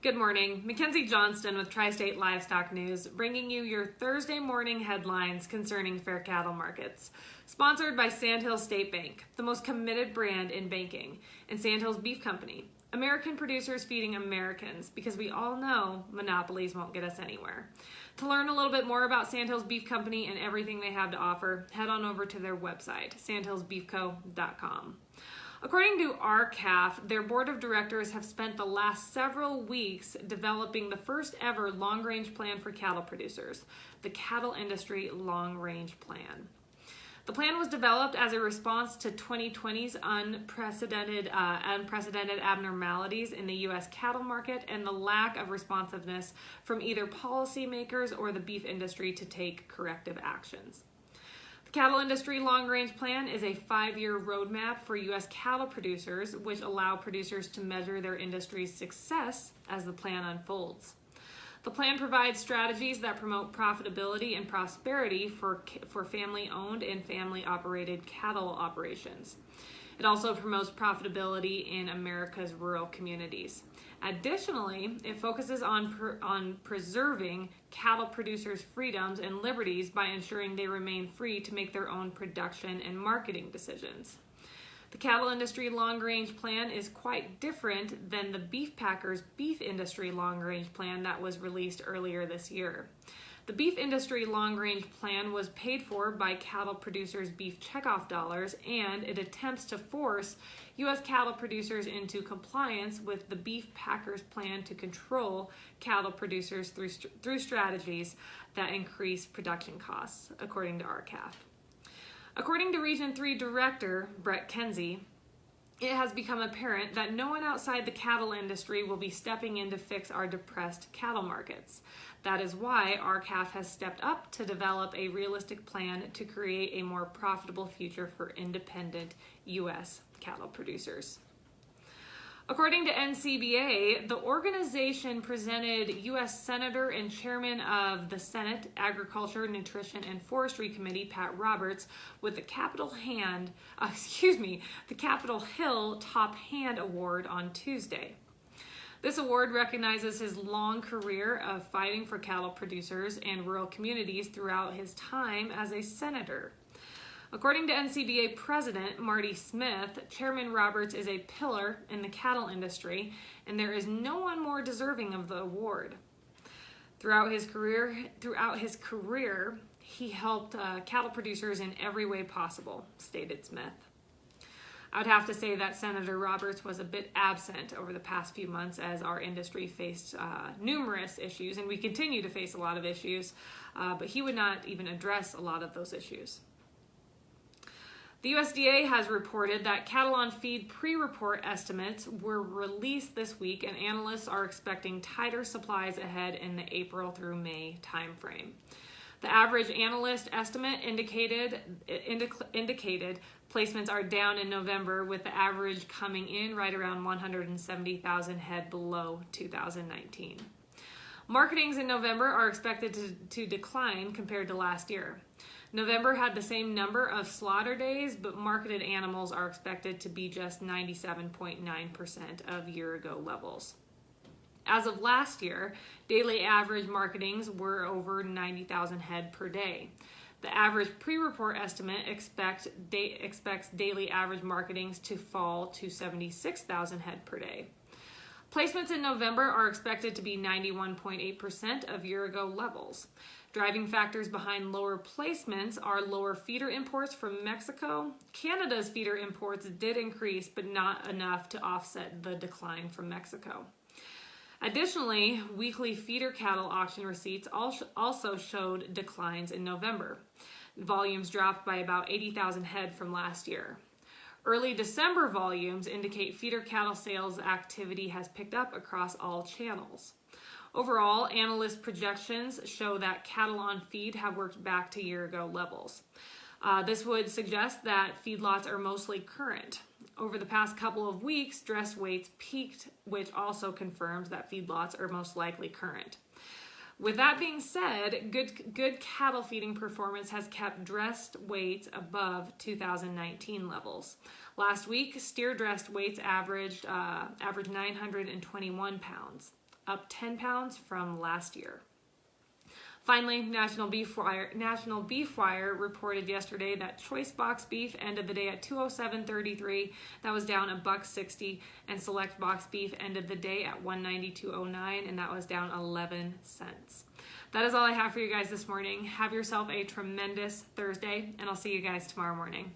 Good morning. Mackenzie Johnston with Tri-State Livestock News, bringing you your Thursday morning headlines concerning fair cattle markets. Sponsored by Sandhills State Bank, the most committed brand in banking, and Sandhills Beef Company, American producers feeding Americans, because we all know monopolies won't get us anywhere. To learn a little bit more about Sandhills Beef Company and everything they have to offer, head on over to their website, sandhillsbeefco.com. According to RCAF, their board of directors have spent the last several weeks developing the first ever long-range plan for cattle producers, the Cattle Industry Long-Range Plan. The plan was developed as a response to 2020's unprecedented abnormalities in the U.S. cattle market and the lack of responsiveness from either policymakers or the beef industry to take corrective actions. The Cattle Industry Long-Range Plan is a 5-year roadmap for U.S. cattle producers, which allow producers to measure their industry's success as the plan unfolds. The plan provides strategies that promote profitability and prosperity for family-owned and family-operated cattle operations. It also promotes profitability in America's rural communities. Additionally, it focuses on preserving cattle producers' freedoms and liberties by ensuring they remain free to make their own production and marketing decisions. The Cattle Industry Long-Range Plan is quite different than the Beef Packers Beef Industry Long-Range Plan that was released earlier this year. The Beef Industry Long-Range Plan was paid for by cattle producers' beef checkoff dollars, and it attempts to force U.S. cattle producers into compliance with the Beef Packers plan to control cattle producers through strategies that increase production costs, according to RCAF. According to Region 3 Director Brett Kenzie, it has become apparent that no one outside the cattle industry will be stepping in to fix our depressed cattle markets. That is why RCAF has stepped up to develop a realistic plan to create a more profitable future for independent U.S. cattle producers. According to NCBA, the organization presented U.S. Senator and Chairman of the Senate Agriculture, Nutrition, and Forestry Committee, Pat Roberts, with the Capitol Hill Top Hand Award on Tuesday. This award recognizes his long career of fighting for cattle producers and rural communities throughout his time as a senator. According to NCBA President Marty Smith, Chairman Roberts is a pillar in the cattle industry, and there is no one more deserving of the award. Throughout his career, he helped cattle producers in every way possible, stated Smith. I would have to say that Senator Roberts was a bit absent over the past few months as our industry faced numerous issues, and we continue to face a lot of issues, but he would not even address a lot of those issues. The USDA has reported that cattle on feed pre-report estimates were released this week, and analysts are expecting tighter supplies ahead in the April through May timeframe. The average analyst estimate indicated placements are down in November, with the average coming in right around 170,000 head below 2019. Marketings in November are expected to decline compared to last year. November had the same number of slaughter days, but marketed animals are expected to be just 97.9% of year-ago levels. As of last year, daily average marketings were over 90,000 head per day. The average pre-report estimate expects daily average marketings to fall to 76,000 head per day. Placements in November are expected to be 91.8% of year-ago levels. Driving factors behind lower placements are lower feeder imports from Mexico. Canada's feeder imports did increase, but not enough to offset the decline from Mexico. Additionally, weekly feeder cattle auction receipts also showed declines in November. Volumes dropped by about 80,000 head from last year. Early December volumes indicate feeder cattle sales activity has picked up across all channels. Overall, analyst projections show that cattle on feed have worked back to year-ago levels. This would suggest that feedlots are mostly current. Over the past couple of weeks, dressed weights peaked, which also confirms that feedlots are most likely current. With that being said, good cattle feeding performance has kept dressed weights above 2019 levels. Last week, steer dressed weights averaged 921 pounds. up 10 pounds from last year. Finally, National Beef Wire reported yesterday that choice box beef ended the day at $207.33. That was down $1.60, and select box beef ended the day at $192.09, and that was down 11 cents. That is all I have for you guys this morning. Have yourself a tremendous Thursday, and I'll see you guys tomorrow morning.